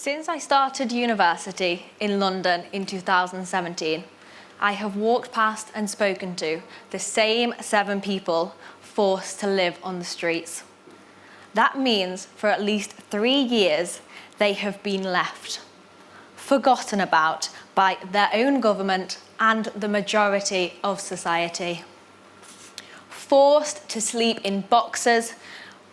Since I started university in London in 2017, I have walked past and spoken to the same 7 people forced to live on the streets. That means for at least 3 years, they have been left, forgotten about by their own government and the majority of society. Forced to sleep in boxes,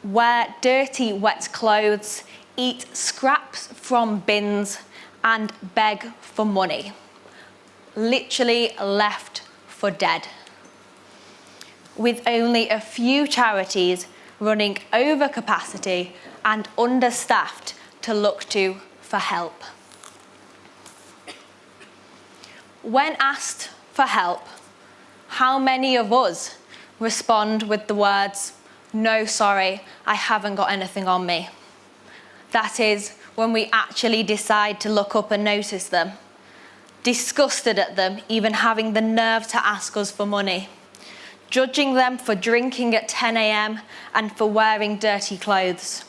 wear dirty, wet clothes, eat scraps from bins, and beg for money. Literally left for dead. With only a few charities running over capacity and understaffed to look to for help. When asked for help, how many of us respond with the words, "No, sorry, I haven't got anything on me"? That is, when we actually decide to look up and notice them, disgusted at them even having the nerve to ask us for money, judging them for drinking at 10 a.m. and for wearing dirty clothes.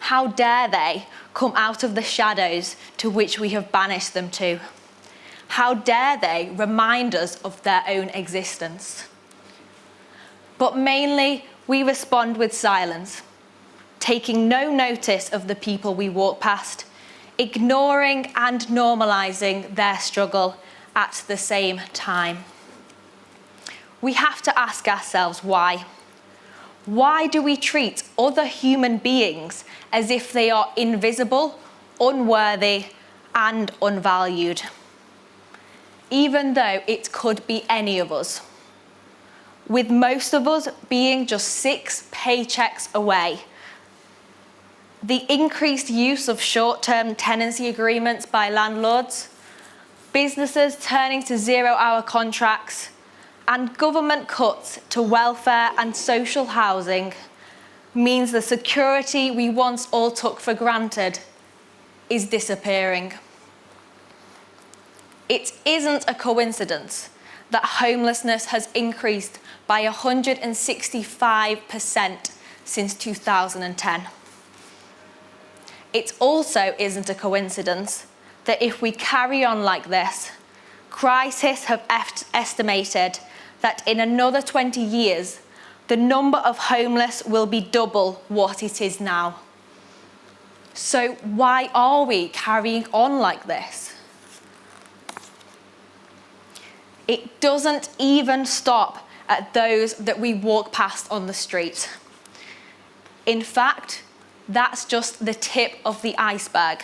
How dare they come out of the shadows to which we have banished them to? How dare they remind us of their own existence? But mainly, we respond with silence, taking no notice of the people we walk past, ignoring and normalising their struggle at the same time. We have to ask ourselves why. Why do we treat other human beings as if they are invisible, unworthy, and unvalued? Even though it could be any of us. With most of us being just 6 paychecks away. The increased use of short-term tenancy agreements by landlords, businesses turning to 0-hour contracts, and government cuts to welfare and social housing means the security we once all took for granted is disappearing. It isn't a coincidence that homelessness has increased by 165% since 2010. It also isn't a coincidence that if we carry on like this, crisis have estimated that in another 20 years, the number of homeless will be double what it is now. So why are we carrying on like this? It doesn't even stop at those that we walk past on the street. In fact, that's just the tip of the iceberg.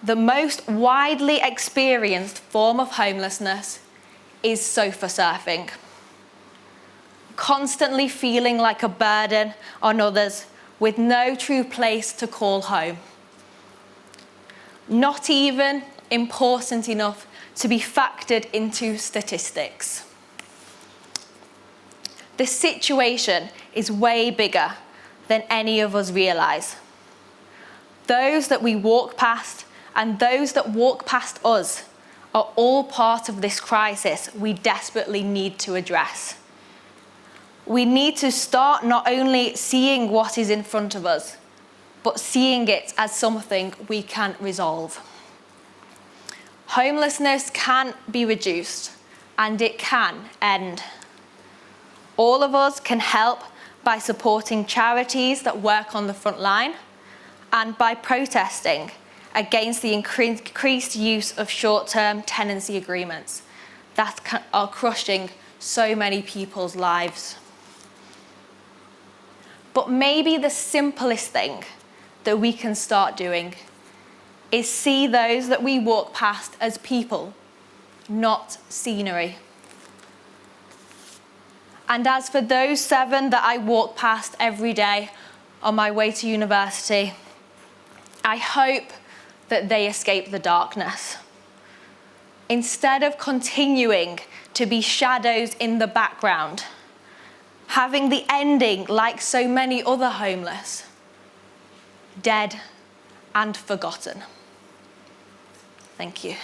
The most widely experienced form of homelessness is sofa surfing. Constantly feeling like a burden on others with no true place to call home. Not even important enough to be factored into statistics. The situation is way bigger than any of us realise. Those that we walk past and those that walk past us are all part of this crisis we desperately need to address. We need to start not only seeing what is in front of us, but seeing it as something we can resolve. Homelessness can be reduced and it can end. All of us can help by supporting charities that work on the front line and by protesting against the increased use of short-term tenancy agreements that are crushing so many people's lives. But maybe the simplest thing that we can start doing is see those that we walk past as people, not scenery. And as for those 7 that I walk past every day on my way to university, I hope that they escape the darkness. Instead of continuing to be shadows in the background, having the ending like so many other homeless, dead and forgotten. Thank you.